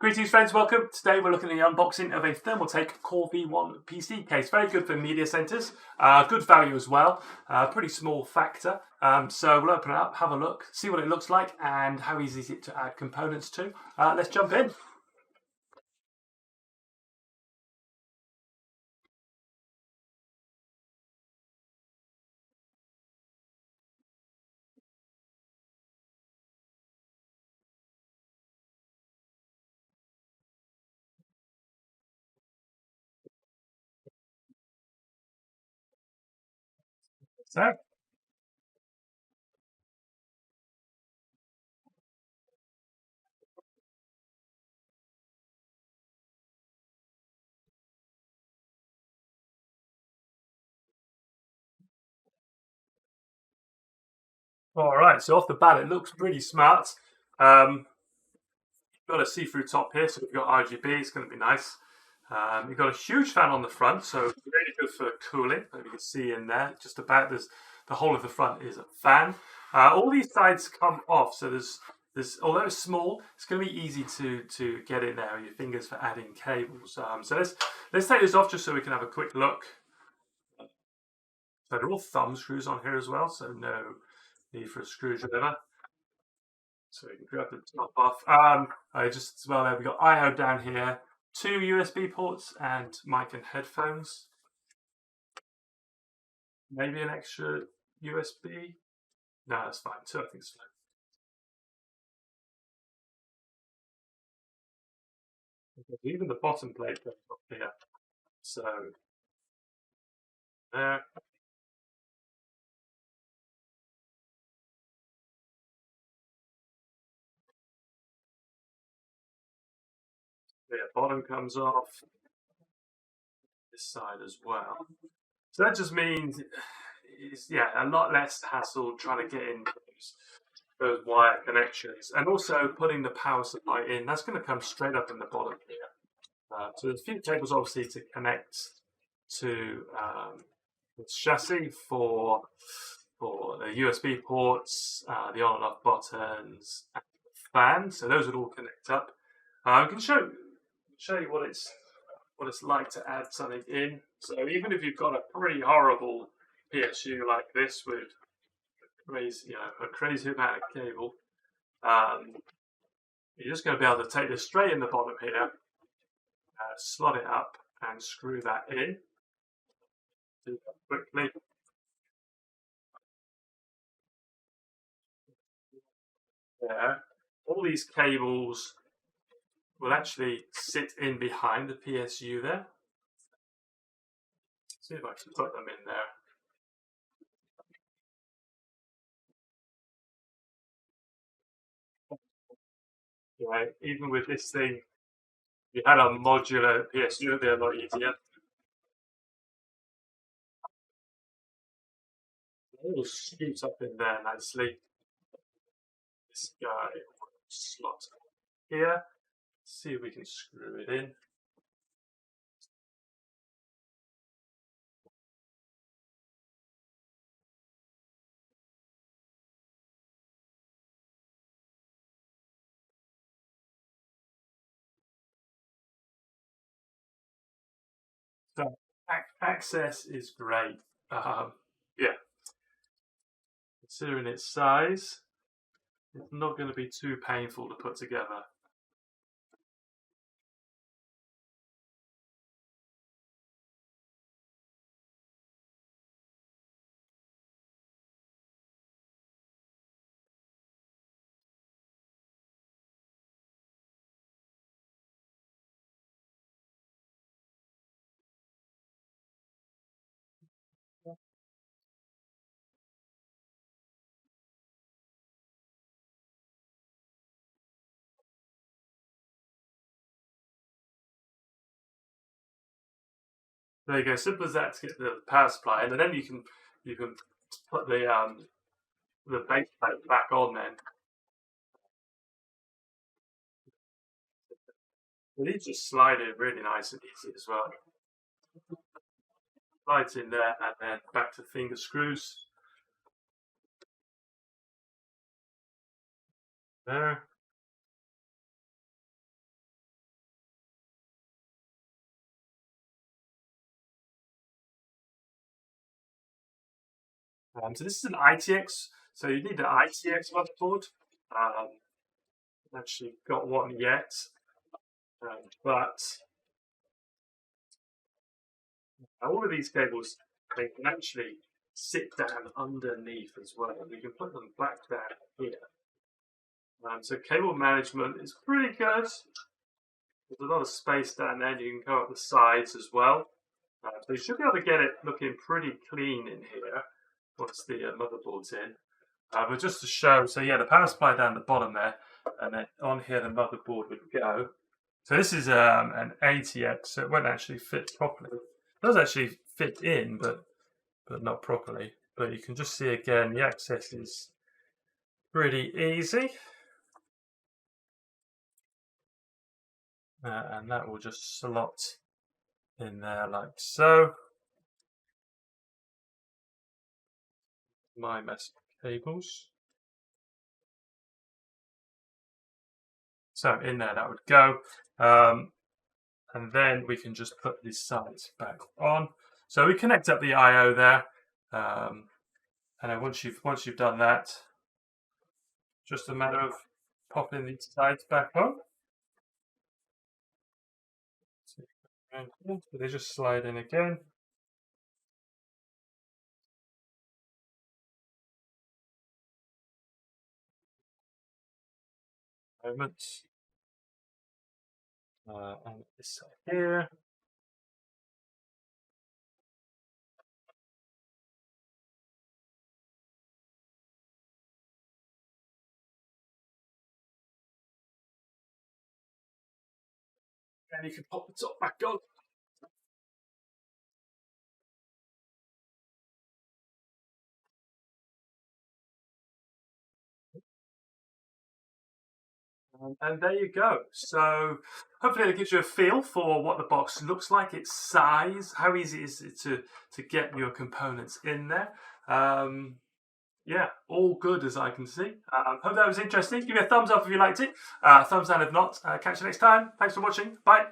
Greetings friends, welcome. Today we're looking at the unboxing of a ThermalTake Core V1 PC case. Very good for media centers, good value as well, pretty small factor. So we'll open it up, have a look, see what it looks like and how easy is it to add components to. Let's jump in. So, all right, so off the bat it looks pretty smart. Got a see-through top here, so we've got RGB, it's going to be nice. You've got a huge fan on the front, so really good for cooling. As you can see in there, just about the whole of the front is a fan. All these sides come off, so there's although it's small, it's going to be easy to get in there with your fingers for adding cables. So let's take this off just so we can have a quick look. So they're all thumb screws on here as well, so no need for a screwdriver. So we can grab the top off. Just as well there, we've got I/O down here, 2 USB ports and mic and headphones. Maybe an extra USB. No, that's fine. 2 I think is fine. Even the bottom plate goes up here. So there. The bottom comes off. This side as well. So that just means it's a lot less hassle trying to get in those wire connections, and also putting the power supply in. That's going to come straight up in the bottom here. So there's a few cables obviously to connect to the chassis for the USB ports, the on and off buttons, and the fan. So those would all connect up. I can show you what it's like to add something in. So even if you've got a pretty horrible PSU like this with a crazy amount of cable, you're just going to be able to take this straight in the bottom here, slot it up and screw that in. Do that quickly. There. All these cables will actually sit in behind the PSU there. See if I can put them in there. Right, even with this thing, if you had a modular PSU, it'd be a lot easier. It will scoot up in there nicely. This guy will slot here. Let's see if we can screw it in. So access is great. Yeah, considering its size, it's not going to be too painful to put together. There you go, simple as that to get the power supply, and then you can put the base plate back on then. These just slide in really nice and easy as well. Slides in there and then back to finger screws. There. So this is an ITX, so you need an ITX motherboard. Actually got one yet, but all of these cables, they can actually sit down underneath as well. You can put them back down here. So cable management is pretty good. There's a lot of space down there, and you can go up the sides as well. So you should be able to get it looking pretty clean in here once the motherboard's in. But just to show, so yeah, the power supply down the bottom there, and then on here the motherboard would go. So this is an ATX, so it won't actually fit properly. It does actually fit in, but not properly. But you can just see again, the access is pretty easy. And that will just slot in there like so. My mess of cables. So in there that would go. And then we can just put these sides back on. So we connect up the I/O there. And then once you've done that, just a matter of popping these sides back on. So they just slide in again. Moments. And this side here. And you can pop the top back on. And there you go. So hopefully it gives you a feel for what the box looks like, its size, how easy is it to get your components in there. Yeah, all good as I can see. Hope that was interesting. Give me a thumbs up if you liked it. Thumbs down if not. Catch you next time. Thanks for watching. Bye.